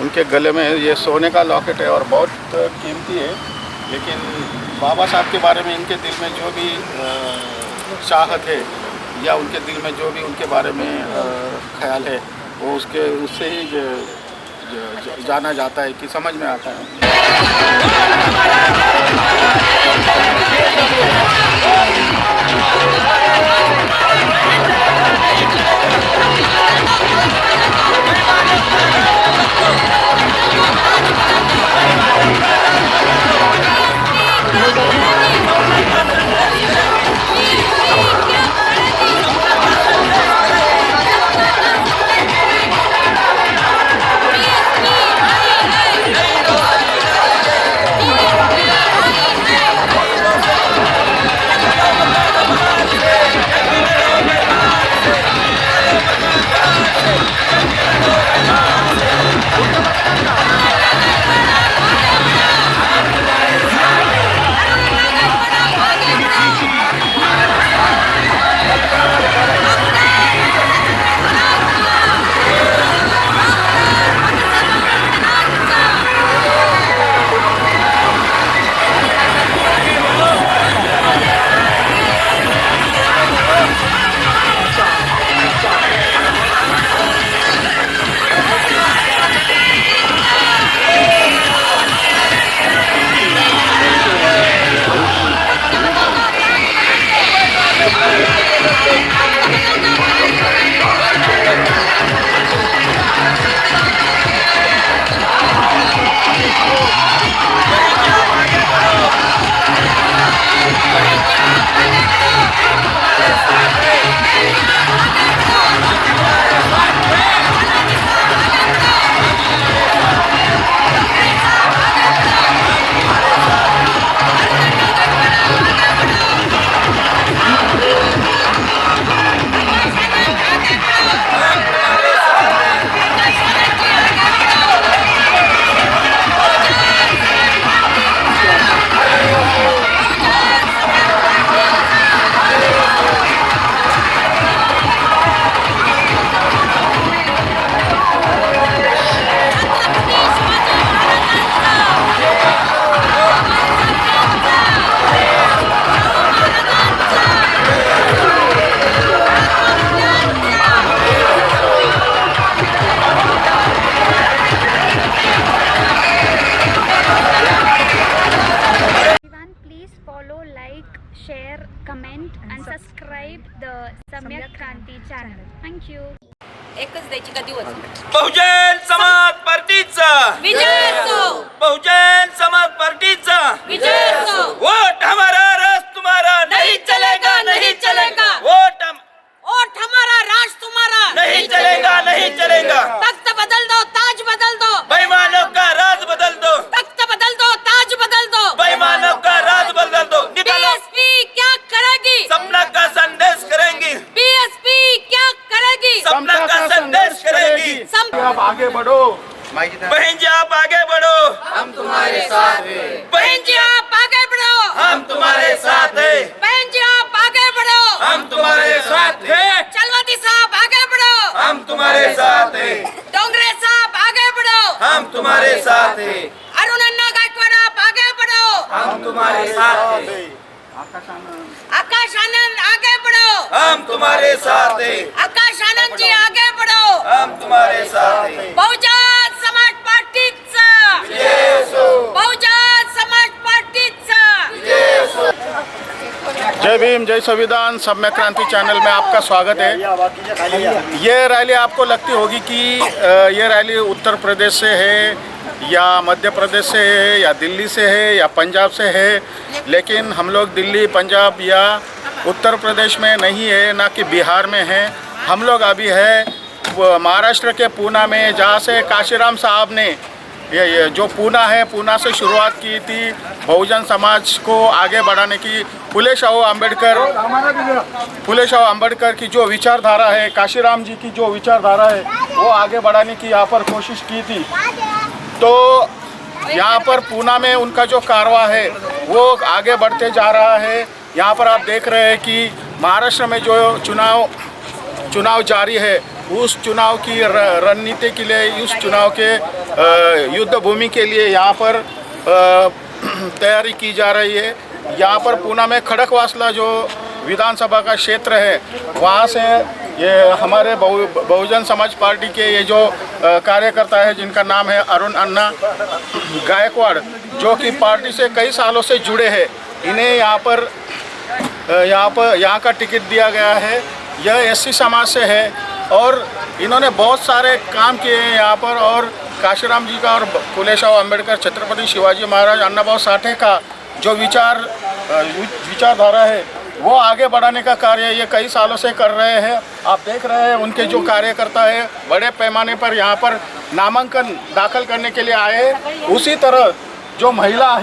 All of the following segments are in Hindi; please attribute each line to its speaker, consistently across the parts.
Speaker 1: उनके गले में ये सोने का लॉकेट है और बहुत कीमती है। लेकिन बाबा साहब के बारे में इनके दिल में जो भी चाहत है या उनके दिल में जो भी उनके बारे में ख्याल है वो उससे ही जाना जाता है कि समझ में आता है।
Speaker 2: share, comment and subscribe the Samyak Kranti channel. Thank you.
Speaker 3: एकच द्यायची का दिवस
Speaker 4: बहुजन समाज पार्टीचा
Speaker 3: विजय असो,
Speaker 4: बहुजन समाज पार्टीचा
Speaker 3: विजय असो।
Speaker 4: वोट हमारा राज तुम्हारा नहीं चलेगा नहीं चलेगा वोट
Speaker 3: हमारा राज तुम्हारा
Speaker 4: नहीं चलेगा नहीं चलेगा
Speaker 3: तख्त बदल दो, ताज बदल दो,
Speaker 4: बेईमानों का राज बदल दो,
Speaker 3: तख्त बदल दो, ताज बदल दो।
Speaker 4: बेईमानों का राज बदल दो। निकालो
Speaker 3: बीएसपी क्या करेगी?
Speaker 4: सपना का संदेश करेंगी,
Speaker 3: बीएसपी क्या करेगी?
Speaker 4: सपना का संदेश करेगी।
Speaker 1: आप आगे बढ़ो
Speaker 4: बहन जी, आप आगे बढ़ो,
Speaker 1: हम तुम्हारे साथ हैं।
Speaker 3: बहन जी आप आगे बढ़ो,
Speaker 4: हम तुम्हारे साथ हैं।
Speaker 3: बहन जी आप आगे बढ़ो,
Speaker 4: हम तुम्हारे साथ हैं।
Speaker 3: चलवती साहब आगे बढ़ो,
Speaker 4: हम तुम्हारे साथ हैं।
Speaker 3: डोंगरे साहब आगे बढ़ो,
Speaker 4: हम तुम्हारे साथ हैं।
Speaker 3: अरुण अन्ना गायकवाड आप आगे बढ़ो,
Speaker 4: हम तुम्हारे साथ हैं।
Speaker 3: आकाश आनंद आगे बढ़ो,
Speaker 4: हम तुम्हारे साथ हैं।
Speaker 3: आकाश आनंद जी आगे बढ़ो।
Speaker 4: हम तुम्हारे साथ हैं।
Speaker 3: बहुजन समाज पार्टीचा बहुजन समाज पार्टीचा
Speaker 1: जय भीम जय संविधान सम्यक क्रांति चैनल में आपका स्वागत है। ये रैली आपको लगती होगी कि ये रैली उत्तर प्रदेश से है या मध्य प्रदेश से है या दिल्ली से है या पंजाब से है, लेकिन हम लोग दिल्ली, पंजाब या उत्तर प्रदेश में नहीं है, ना कि बिहार में है। हम लोग अभी है महाराष्ट्र के पूना में, जहाँ से काशीराम साहब ने ये जो पूना है, पूना से शुरुआत की थी बहुजन समाज को आगे बढ़ाने की। फुले शाहू अम्बेडकर की जो विचारधारा है, काशीराम जी की जो विचारधारा है, वो आगे बढ़ाने की यहाँ पर कोशिश की थी। तो यहाँ पर पूना में उनका जो कारवा है वो आगे बढ़ते जा रहा है। यहाँ पर आप देख रहे हैं कि महाराष्ट्र में जो चुनाव जारी है उस चुनाव की रणनीति के लिए, उस चुनाव के युद्ध भूमि के लिए यहाँ पर तैयारी की जा रही है। यहाँ पर पूना में खड़कवासला जो विधानसभा का क्षेत्र है, वहाँ से ये हमारे बहुजन समाज पार्टी के ये जो कार्यकर्ता है जिनका नाम है अरुण अन्ना गायकवाड़, जो कि पार्टी से कई सालों से जुड़े हैं, इन्हें यहाँ का टिकट दिया गया है। यह एससी समाज से है और इन्होंने बहुत सारे काम किए हैं यहाँ पर। और काशीराम जी का और फुले शाह अम्बेडकर, छत्रपति शिवाजी महाराज, अन्नाभाऊ साठे का जो विचारधारा है वो आगे बढ़ाने का कार्य ये कई सालों से कर रहे हैं। आप देख रहे हैं उनके जो कार्यकर्ता है बड़े पैमाने पर यहाँ पर नामांकन दाखिल करने के लिए आए हैं। उसी तरह जो महिलाएं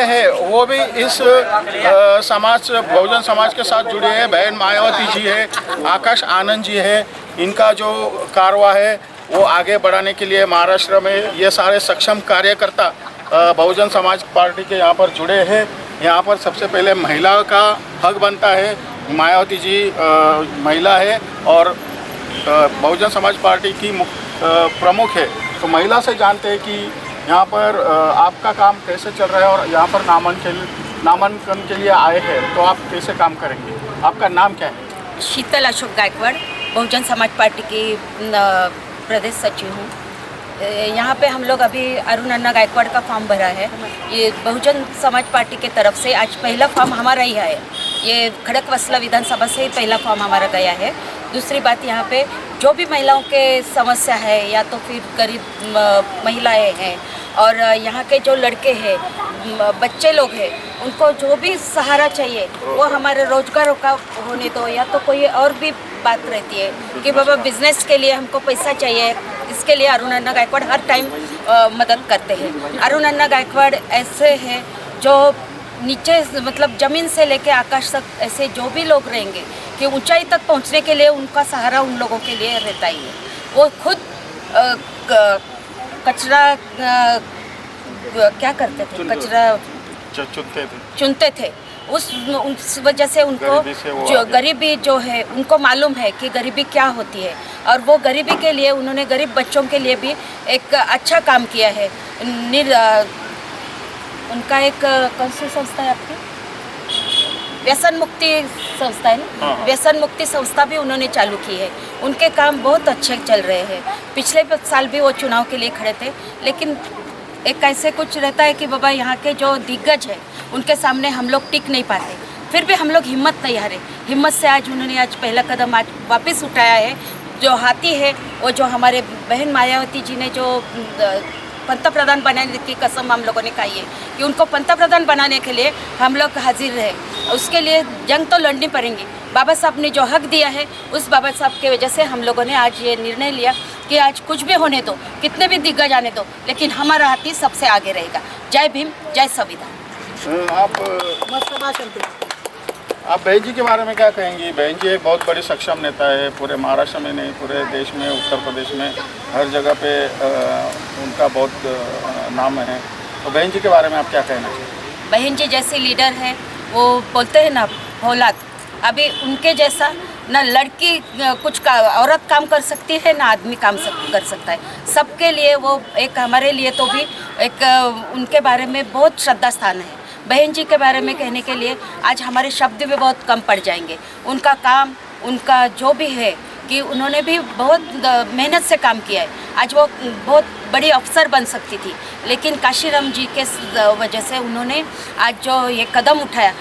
Speaker 1: हैं वो भी इस बहुजन समाज के साथ जुड़ी है। बहन मायावती जी है, आकाश आनंद जी है, इनका जो कारवा है वो आगे बढ़ाने के लिए महाराष्ट्र में ये सारे सक्षम कार्यकर्ता बहुजन समाज पार्टी के यहाँ पर जुड़े हैं। यहाँ पर सबसे पहले महिला का हक बनता है। मायावती जी महिला है और बहुजन समाज पार्टी की प्रमुख है। तो महिला से जानते हैं कि यहाँ पर आपका काम कैसे चल रहा है और यहाँ पर नामांकन के लिए आए हैं, तो आप कैसे काम करेंगे? आपका नाम क्या है?
Speaker 5: शीतल अशोक गायकवाड़, बहुजन समाज पार्टी की प्रदेश सचिव हूँ। यहाँ पे हम लोग अभी अरुण अन्ना गायकवाड़ का फॉर्म भरा है। ये बहुजन समाज पार्टी के तरफ से आज पहला फॉर्म हमारा ही है। ये खड़कवासला विधानसभा से ही पहला फॉर्म हमारा गया है। दूसरी बात, यहाँ पे जो भी महिलाओं के समस्या है या तो फिर गरीब महिलाएं हैं और यहाँ के जो लड़के हैं, बच्चे लोग हैं, उनको जो भी सहारा चाहिए वो हमारे रोजगारों का होने दो, या तो कोई और भी बात रहती है कि बाबा बिजनेस के लिए हमको पैसा चाहिए, इसके लिए अरुण अन्ना गायकवाड़ हर टाइम मदद करते हैं। अरुण अन्ना गायकवाड़ ऐसे हैं जो नीचे मतलब ज़मीन से लेके आकाश तक ऐसे जो भी लोग रहेंगे कि ऊंचाई तक पहुंचने के लिए उनका सहारा उन लोगों के लिए रहता ही है। वो खुद कचरा क्या करते थे, कचरा चुनते थे। उस वजह से उनको जो गरीबी जो है उनको मालूम है कि गरीबी क्या होती है, और वो गरीबी के लिए उन्होंने गरीब बच्चों के लिए भी एक अच्छा काम किया है। उनका एक कौन सी संस्था है आपकी? व्यसन मुक्ति संस्था है ना? व्यसन मुक्ति संस्था भी उन्होंने चालू की है। उनके काम बहुत अच्छे चल रहे हैं। पिछले साल भी वो चुनाव के लिए खड़े थे, लेकिन एक ऐसे कुछ रहता है कि बाबा यहाँ के जो दिग्गज है उनके सामने हम लोग टिक नहीं पाते, फिर भी हम लोग हिम्मत नहीं हारे। हिम्मत से आज उन्होंने पहला कदम वापस उठाया है। जो हाथी है वो जो हमारे बहन मायावती जी ने जो पंतप्रधान बनाने की कसम हम लोगों ने खाई है कि उनको पंतप्रधान बनाने के लिए हम लोग हाजिर रहे। उसके लिए जंग तो लड़नी पड़ेगी। बाबा साहब ने जो हक दिया है, उस बाबा साहब की वजह से हम लोगों ने आज ये निर्णय लिया कि आज कुछ भी होने दो, कितने भी दिग्गज आने दो, लेकिन हमारा हाथी सबसे आगे रहेगा। जय भीम, जय संविधान।
Speaker 1: आप बहन जी के बारे में क्या कहेंगी? बहन जी एक बहुत बड़ी सक्षम नेता है, पूरे महाराष्ट्र में नहीं पूरे देश में, उत्तर प्रदेश में हर जगह पे उनका बहुत नाम है। तो बहन जी के बारे में आप क्या कहना चाहिए?
Speaker 5: बहन जी जैसे लीडर है, वो बोलते हैं ना फौलाद, अभी उनके जैसा ना लड़की कुछ का औरत काम कर सकती है, ना आदमी काम कर सकता है। सबके लिए वो एक, हमारे लिए तो भी एक उनके बारे में बहुत श्रद्धा स्थान है। बहन जी के बारे में कहने के लिए आज हमारे शब्द भी बहुत कम पड़ जाएंगे। उनका काम, उनका जो भी है कि उन्होंने भी बहुत मेहनत से काम किया है। आज वो बहुत बड़ी अफसर बन सकती थी, लेकिन काशीराम जी के वजह से उन्होंने आज जो ये कदम उठाया,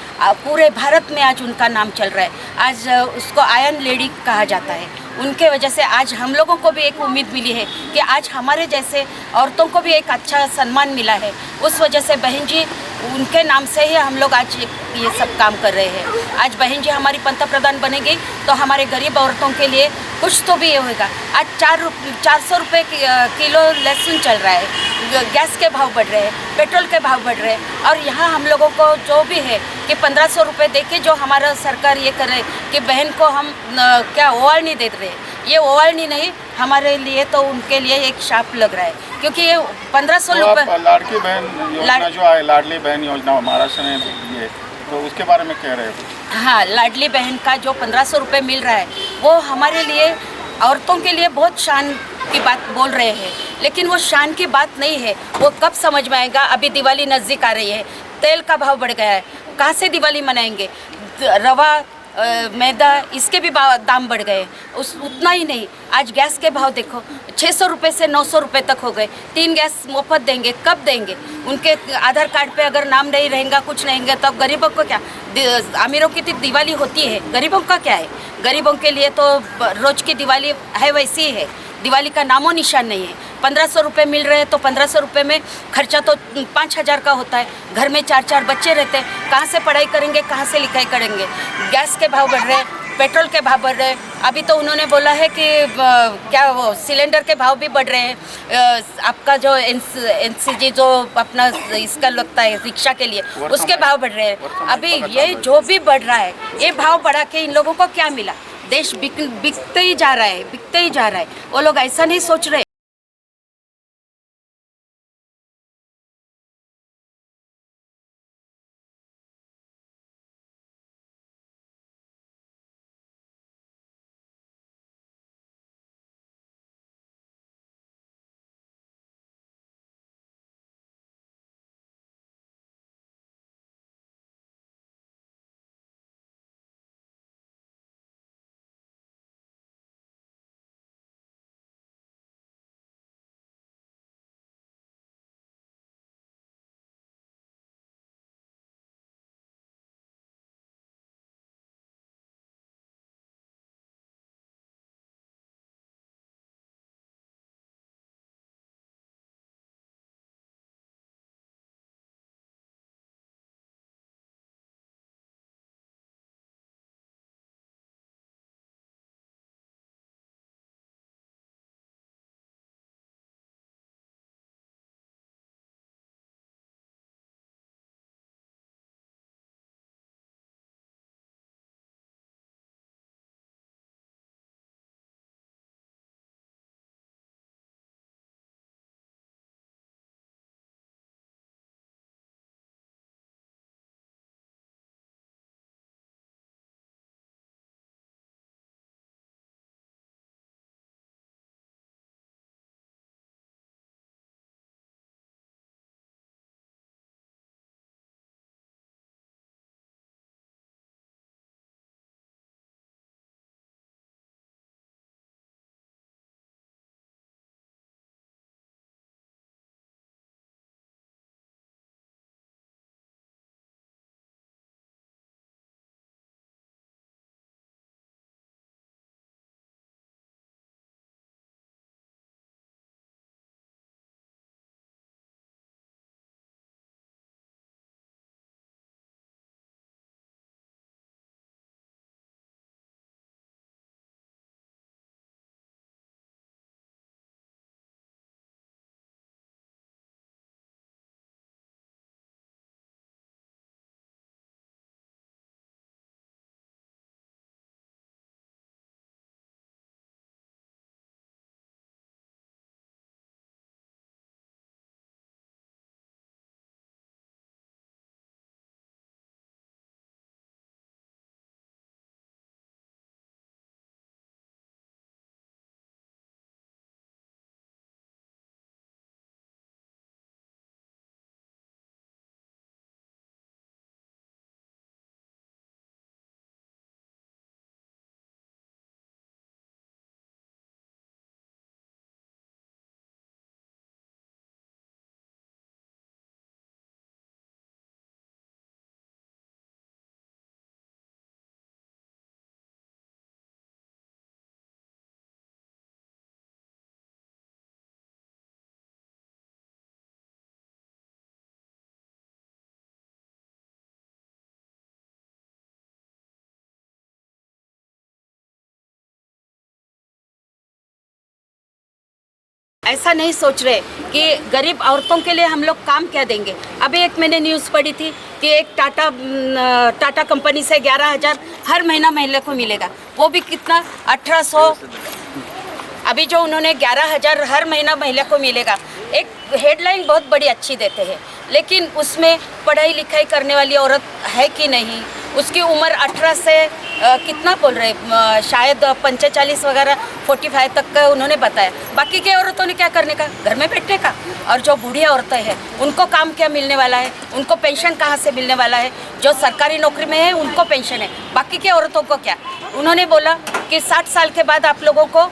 Speaker 5: पूरे भारत में आज उनका नाम चल रहा है। आज उसको आयरन लेडी कहा जाता है। उनके वजह से आज हम लोगों को भी एक उम्मीद मिली है कि आज हमारे जैसे औरतों को भी एक अच्छा सम्मान मिला है। उस वजह से बहन जी, उनके नाम से ही हम लोग आज ये सब काम कर रहे हैं। आज बहन जी हमारी पंतप्रधान बनेगी तो हमारे गरीब औरतों के लिए कुछ तो भी ये होगा। आज 400 रुपये किलो लहसुन चल रहा है, गैस के भाव बढ़ रहे हैं, पेट्रोल के भाव बढ़ रहे हैं, और यहाँ हम लोगों को जो भी है कि 1500 रुपये दे के जो हमारा सरकार ये कर रहे हैं कि बहन को हम क्या ओवाळणी दे रहे हैं। ये ओवाळणी नहीं, हमारे लिए तो उनके लिए एक शाप लग रहा है, क्योंकि ये 1500 रुपये
Speaker 1: लाड़की बहन योजना जो है, लाडली बहन योजना महाराष्ट्र में ये तो उसके बारे में कह रहे हो?
Speaker 5: हाँ, लाडली बहन का जो 1500 रुपये मिल रहा है वो हमारे लिए, औरतों के लिए बहुत शान की बात बोल रहे हैं, लेकिन वो शान की बात नहीं है। वो कब समझ में आएगा? अभी दिवाली नज़दीक आ रही है, तेल का भाव बढ़ गया है, कहाँ से दिवाली मनाएंगे? रवा, मैदा, इसके भी दाम बढ़ गए। उतना ही नहीं, आज गैस के भाव देखो, 600 रुपये से 900 रुपये तक हो गए। 3 गैस मुफ्त देंगे, कब देंगे? उनके आधार कार्ड पे अगर नाम नहीं रहेगा, कुछ नहीं रहेंगे, तब गरीबों को क्या? अमीरों की तो दिवाली होती है, गरीबों का क्या है? गरीबों के लिए तो रोज़ की दिवाली है, वैसी ही है। दिवाली का नामो निशान नहीं है। 1500 रुपये मिल रहे हैं तो 1500 रुपये में खर्चा तो 5000 का होता है। घर में 4-4 बच्चे रहते हैं, कहाँ से पढ़ाई करेंगे, कहाँ से लिखाई करेंगे? गैस के भाव बढ़ रहे हैं, पेट्रोल के भाव बढ़ रहे हैं। अभी तो उन्होंने बोला है कि क्या वो सिलेंडर के भाव भी बढ़ रहे हैं। आपका जो NCG जो अपना इसका लगता है रिक्शा के लिए, उसके भाव बढ़ रहे हैं। अभी ये जो भी बढ़ रहा है, ये भाव बढ़ा के इन लोगों को क्या मिला? देश बिकते ही जा रहा है, बिकते ही जा रहा है। वो लोग ऐसा नहीं सोच रहे। ऐसा नहीं सोच रहे कि गरीब औरतों के लिए हम लोग काम क्या देंगे। अभी एक मैंने न्यूज़ पढ़ी थी कि एक टाटा कंपनी से 11,000 हर महीना महिला को मिलेगा, वो भी कितना 1800। अभी जो उन्होंने 11,000 हर महीना महिला को मिलेगा, एक हेडलाइन बहुत बड़ी अच्छी देते हैं, लेकिन उसमें पढ़ाई लिखाई करने वाली औरत है कि नहीं, उसकी उम्र 18 से कितना बोल रहे शायद 45 वगैरह 45 तक का उन्होंने बताया। बाकी के औरतों ने क्या करने का, घर में बैठने का। और जो बूढ़ी औरतें हैं उनको काम क्या मिलने वाला है, उनको पेंशन कहाँ से मिलने वाला है। जो सरकारी नौकरी में है उनको पेंशन है, बाकी के औरतों को क्या। उन्होंने बोला कि 60 साल के बाद आप लोगों को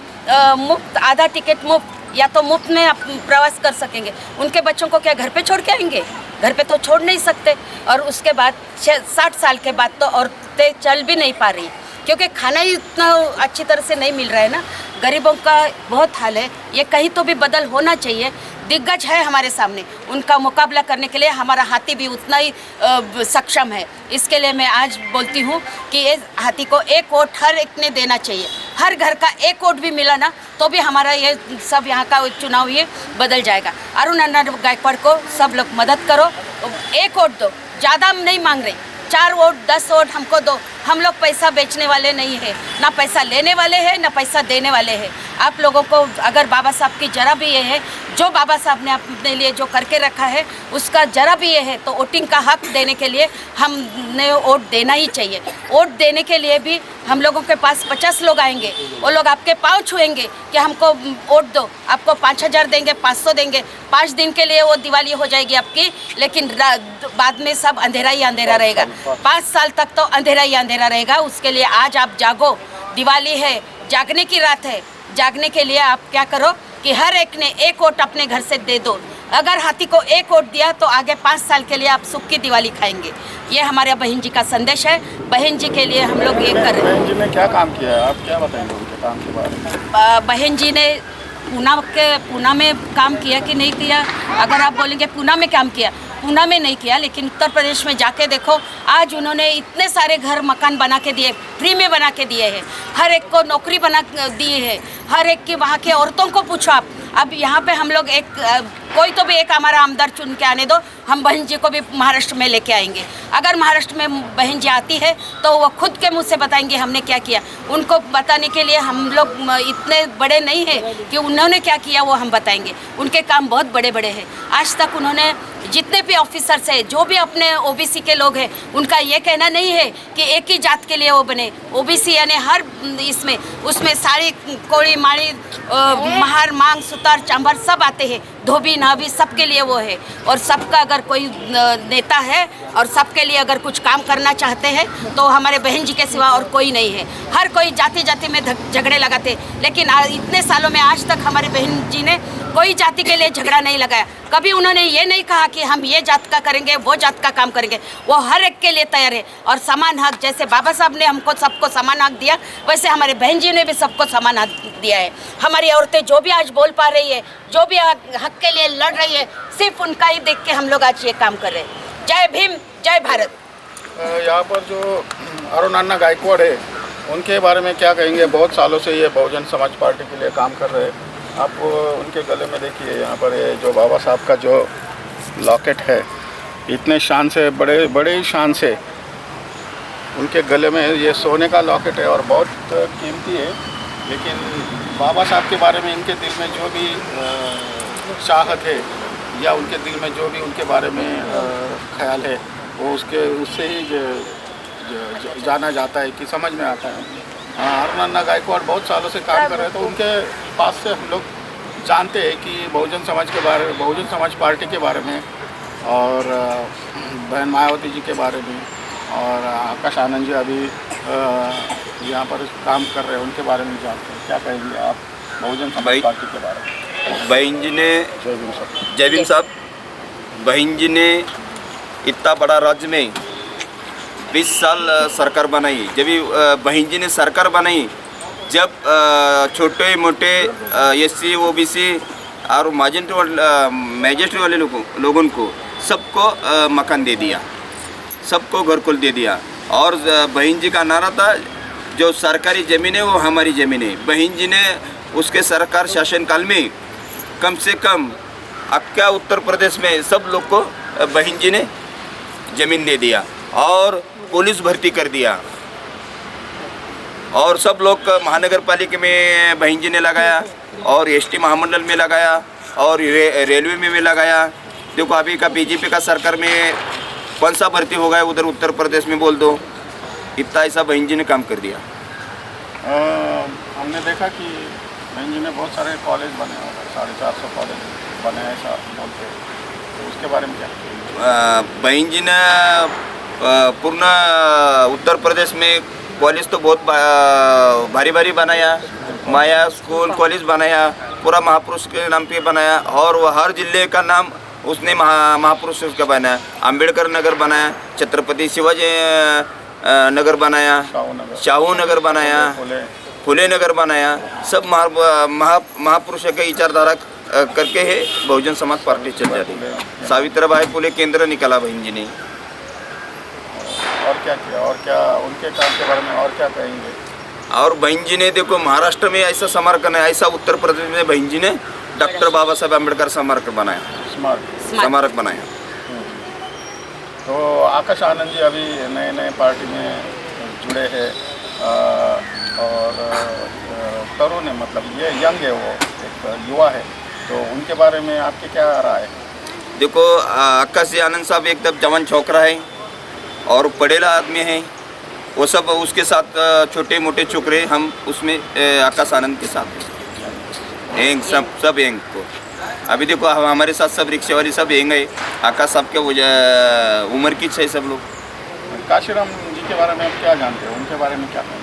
Speaker 5: मुफ्त, आधा टिकट मुफ्त, या तो मुफ्त में आप प्रवास कर सकेंगे। उनके बच्चों को क्या घर पे छोड़ के आएंगे, घर पे तो छोड़ नहीं सकते। और उसके बाद 60 साल के बाद तो औरतें चल भी नहीं पा रही, क्योंकि खाना ही इतना अच्छी तरह से नहीं मिल रहा है ना। गरीबों का बहुत हाल है, ये कहीं तो भी बदल होना चाहिए। दिग्गज है हमारे सामने, उनका मुकाबला करने के लिए हमारा हाथी भी उतना ही सक्षम है। इसके लिए मैं आज बोलती हूँ कि इस हाथी को एक वोट हर एक ने देना चाहिए। हर घर का एक वोट भी मिला ना तो भी हमारा ये सब यहाँ का चुनाव ये बदल जाएगा। अरुण अन्ना गायकवाड़ को सब लोग मदद करो, एक वोट दो, ज़्यादा हम नहीं मांग रहे, 4 वोट 10 वोट हमको दो। हम लोग पैसा बेचने वाले नहीं है, ना पैसा लेने वाले हैं ना पैसा देने वाले हैं। आप लोगों को अगर बाबा साहब की जरा भी ये है, जो बाबा साहब ने अपने लिए जो करके रखा है उसका जरा भी ये है, तो वोटिंग का हक देने के लिए हमने वोट देना ही चाहिए। वोट देने के लिए भी हम लोगों के पास 50 लोग आएंगे, वो लोग आपके पाँव छुएंगे कि हमको वोट दो, आपको 5000 देंगे, 500 देंगे। 5 दिन के लिए वो दिवाली हो जाएगी आपकी, लेकिन बाद में सब अंधेरा ही अंधेरा रहेगा। 5 साल तक तो अंधेरा ही अंधेरा रहेगा। उसके लिए आज आप जागो, दिवाली है, जागने की रात है। जागने के लिए आप क्या करो कि हर एक ने एक वोट अपने घर से दे दो। अगर हाथी को एक वोट दिया तो आगे 5 साल के लिए आप सुख की दिवाली खाएंगे। ये हमारे बहन जी का संदेश है। बहन जी के लिए हम लोग ये कर रहे हैं।
Speaker 1: बहन जी ने क्या काम किया है, आप क्या बताएंगे उनके काम के बारे में?
Speaker 5: बहन जी ने पूना में काम किया कि नहीं किया, अगर आप बोलेंगे पूना में काम किया, पूना में नहीं किया, लेकिन उत्तर प्रदेश में जाके देखो, आज उन्होंने इतने सारे घर मकान बना के दिए, फ्री में बना के दिए हैं। हर एक को नौकरी बना दी है, हर एक की वहाँ के औरतों को पूछो आप। अब यहाँ पे हम लोग कोई तो भी एक हमारा आमदार चुन के आने दो, हम बहन जी को भी महाराष्ट्र में लेके आएंगे। अगर महाराष्ट्र में बहन जी आती है तो वो खुद के मुंह से बताएंगे हमने क्या किया। उनको बताने के लिए हम लोग इतने बड़े नहीं हैं कि उन्होंने क्या किया वो हम बताएंगे। उनके काम बहुत बड़े बड़े हैं। आज तक उन्होंने जितने भी ऑफिसर्स हैं, जो भी अपने ओबीसी के लोग हैं, उनका ये कहना नहीं है कि एक ही जात के लिए वो बने। ओबीसी यानी हर इसमें उसमें साड़ी कोड़ी माड़ी महार मांग सुतार चांबर सब आते हैं, धोबी नाभी सबके लिए वो है। और सबका अगर कोई नेता है और सबके लिए अगर कुछ काम करना चाहते हैं तो हमारे बहन जी के सिवा और कोई नहीं है। हर कोई जाति जाति में झगड़े लगाते, लेकिन इतने सालों में आज तक हमारी बहन जी ने कोई जाति के लिए झगड़ा नहीं लगाया। कभी उन्होंने ये नहीं कहा कि हम ये जात का करेंगे, वो जात का काम करेंगे। वो हर एक के लिए तैयार है। और समान हक, जैसे बाबा साहब ने हमको सबको समान हक दिया, वैसे हमारे बहन जी ने भी सबको समान हक दिया है। हमारी औरतें जो भी आज बोल पा रही है, जो भी हक के लिए लड़ रही है, सिर्फ उनका ही देख के हम लोग आज ये काम कर रहे हैं। जय भीम, जय भारत।
Speaker 1: यहाँ पर जो अरुण अन्ना गायकवाड़ है, उनके बारे में क्या कहेंगे? बहुत सालों से ये बहुजन समाज पार्टी के लिए काम कर रहे हैं। आप उनके गले में देखिए, यहाँ पर ये जो बाबा साहब का जो लॉकेट है, इतने शान से, बड़े शान से उनके गले में ये सोने का लॉकेट है और बहुत कीमती है। लेकिन बाबा साहब के बारे में इनके दिल में जो भी चाहत है या उनके दिल में जो भी उनके बारे में ख्याल है, वो उससे ही जाना जाता है कि समझ में आता है। अरुण अन्ना गायकवाड़ बहुत सालों से काम कर रहे हैं, तो उनके पास से हम लोग जानते हैं कि बहुजन समाज पार्टी के बारे में और बहन मायावती जी के बारे में और आकाश आनंद जी अभी यहाँ पर काम कर रहे हैं, उनके बारे में जानते हैं। क्या कहेंगे आप बहुजन समाज पार्टी के बारे में?
Speaker 6: बहन जी ने, जय भीम साहब, बहन जी ने इतना बड़ा राज्य में 20 साल सरकार बनाई। जब भी बहन जी ने सरकार बनाई, जब छोटे मोटे SC OBC और मैजिस्ट्रेट वाले लोगों को सबको मकान दे दिया, सबको घर को दे दिया। और बहन जी का नारा था, जो सरकारी ज़मीन है वो हमारी ज़मीन है। बहन जी ने उसके सरकार शासनकाल में कम से कम अक्का उत्तर प्रदेश में सब लोग को बहन जी ने ज़मीन दे दिया और पुलिस भर्ती कर दिया। और सब लोग महानगर पालिका में बहन जी ने लगाया और ST महामंडल में लगाया और रेलवे में लगाया। देखो अभी का बीजेपी का सरकार में कौन सा भर्ती हो गया उधर उत्तर प्रदेश में बोल दो, इतना ऐसा बहन जी ने काम कर दिया।
Speaker 1: हमने देखा कि बहन जी ने बहुत सारे कॉलेज बने हैं, 450 कॉलेज बने हैं ऐसा बोलते हैं, तो उसके बारे में क्या?
Speaker 6: बहन जी ने पूर्ण उत्तर प्रदेश में कॉलेज तो बहुत भारी भारी बनाया, माया स्कूल कॉलेज बनाया, पूरा महापुरुष के नाम पे बनाया, और वो हर जिले का नाम उसने महापुरुष का बनाया। अंबेडकर नगर बनाया, छत्रपति शिवाजी नगर बनाया, शाहू नगर बनाया, फुले नगर बनाया, सब महापुरुषों के विचारधारा करके है बहुजन समाज पार्टी चल जाती है। सावित्रीबाई फुले केंद्र निकाला बहन जी ने।
Speaker 1: और क्या किया, और क्या उनके काम के बारे में और क्या कहेंगे?
Speaker 6: और बहन जी ने देखो महाराष्ट्र में ऐसा स्मारक है, ऐसा उत्तर प्रदेश में बहन जी ने डॉक्टर बाबा साहब अम्बेडकर स्मारक बनाया, स्मारक बनाया।
Speaker 1: तो आकाश आनंद जी अभी नए नए पार्टी में जुड़े हैं और तरुण है, मतलब ये यंग है, वो एक युवा है, तो उनके बारे में आपकी क्या राय है?
Speaker 6: देखो आकाश आनंद साहब एकदम जवान छोकरा है और पढ़ेला आदमी है, वो सब उसके साथ छोटे मोटे छोकरे हम उसमें आकाश आनंद के साथ हैं, सब यंग को। अभी देखो हमारे साथ सब रिक्शे वाले सब यंग है, आकाश साहब के उम्र की है सब लोग।
Speaker 1: काशीराम जी के बारे में आप क्या जानते हो, उनके बारे में क्या कहेंगे?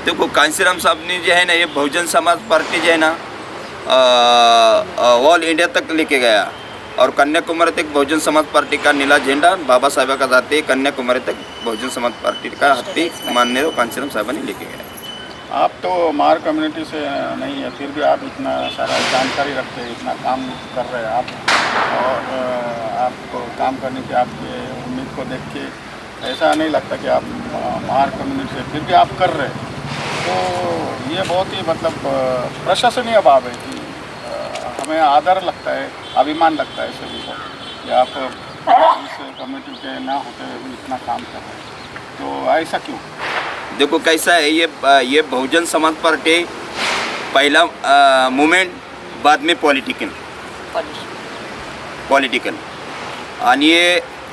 Speaker 6: देखो कांशीराम साहब ने जो है ना ये बहुजन समाज पार्टी जो है ना ऑल इंडिया तक लेके गया, और कन्याकुमारी तक बहुजन समाज पार्टी का नीला झंडा बाबा साहेब का जाते कन्याकुमारी तक बहुजन समाज पार्टी का हत्ती माननीय कांशीराम साहब ने लेके गया।
Speaker 1: आप तो मार कम्युनिटी से नहीं है, फिर भी आप इतना सारा जानकारी रखते हैं, इतना काम कर रहे हैं आप, और आपको काम करने की आपके उम्मीद को देख के ऐसा नहीं लगता कि आप मार कम्युनिटी से फिर भी आप कर रहे हैं, तो ये बहुत ही मतलब प्रशंसनीय भाव है कि हमें आदर लगता है, अभिमान लगता है सभी को कि आप इस कम्युनिटी के ना होते हुए भी इतना काम कर रहे हैं, तो ऐसा क्यों?
Speaker 6: देखो कैसा है ये बहुजन समाज पार्टी पहला मूवमेंट, बाद में पॉलिटिकल, और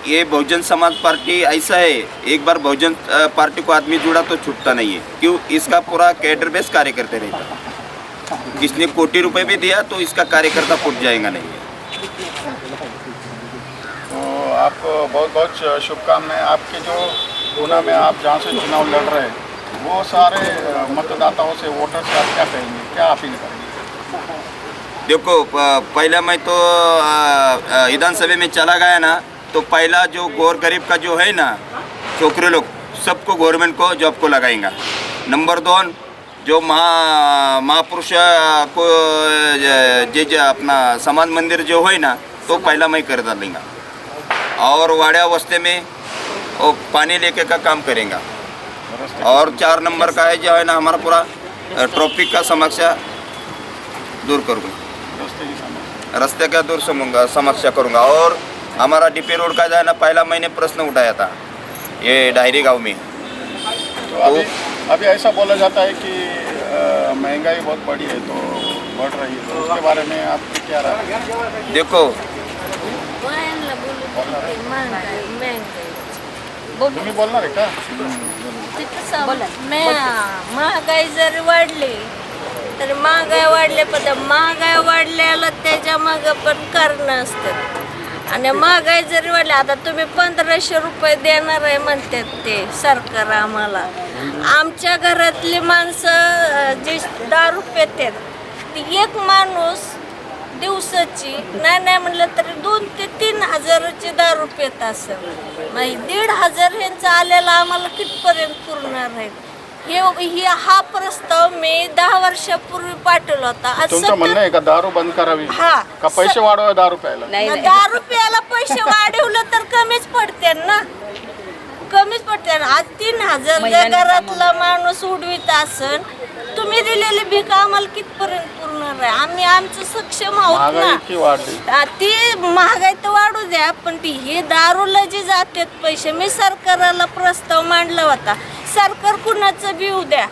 Speaker 6: ये बहुजन समाज पार्टी ऐसा है, एक बार बहुजन पार्टी को आदमी जुड़ा तो छूटता नहीं है, क्यों? इसका पूरा कैडर बेस कार्य करते रहता है, किसने कोटि रुपए भी दिया तो इसका कार्यकर्ता फूट जाएगा नहीं है।
Speaker 1: तो आपको बहुत बहुत शुभकामनाएं। आपके जो गुना में आप जहाँ से चुनाव लड़ रहे हैं, वो सारे मतदाताओं से, वोटर से आप क्या कहेंगे, क्या अपील करेंगे?
Speaker 6: देखो पहला मैं तो विधानसभा में चला गया ना, तो पहला जो गौर गरीब का जो है ना छोकरे लोग सबको गवर्नमेंट को जॉब को लगाएंगा। नंबर 2 जो महापुरुष को जे अपना समाज मंदिर जो है ना, तो पहला मैं कर डालेंगा, और वाड़ा वस्ते में वो पानी लेके का काम करेंगे, और 4 नंबर का है जो है ना हमारा पूरा ट्रैफिक का समस्या दूर करूँगा, रास्ते का दूर समस्या करूँगा, और हमारा डीपी रोड का जो है ना पहला मैंने प्रश्न उठाया था ये डायरी गांव में।
Speaker 1: तो अभी ऐसा बोला जाता है कि महंगाई बहुत बढ़ी है, तो बढ़ रही है, तो उसके बारे में आपकी क्या राय है?
Speaker 6: देखो
Speaker 1: तुम्ही बोलणार आहे का?
Speaker 7: महागाई जरी वाढली तरी महागाई वाढले, पण महागाई वाढल्याला त्याच्या मागं पण कारण असतात, आणि महागाई जरी वाढली, आता तुम्ही 1500 रुपये देणार आहे म्हणतात ते सरकार आम्हाला, आमच्या घरातली माणसं जी दारू पितात ती एक माणूस दिवसाची नाही म्हणलं तरी 2 ते 3 हजाराची दारू पित असेल, मग 1,500 ह्यांचा आलेला आम्हाला कितपर्यंत पुरणार आहे? हा प्रस्ताव मी 10 वर्षापूर्वी पाठवला होता।
Speaker 1: तुमचं म्हणणं आहे का दारू बंद करावी,
Speaker 7: हा
Speaker 1: का पैसे वाढवावे दारू प्यायला?
Speaker 7: दारू प्यायला पैसे वाढवलं तर कमीच पडते ना, कमीच पडते। आज 3,000 घरातला माणूस उडवीत असन, तुम्ही दिलेली भीक आम्हाला कितपर्यंत पुरणार आहे? आम्ही आमचं सक्षम आहोत ना, ती महागाई तर वाढू द्या, पण ती हे दारूला जे जातात पैसे, मी सरकारला प्रस्ताव मांडला होता, सरकार कुणाचं बी उद्या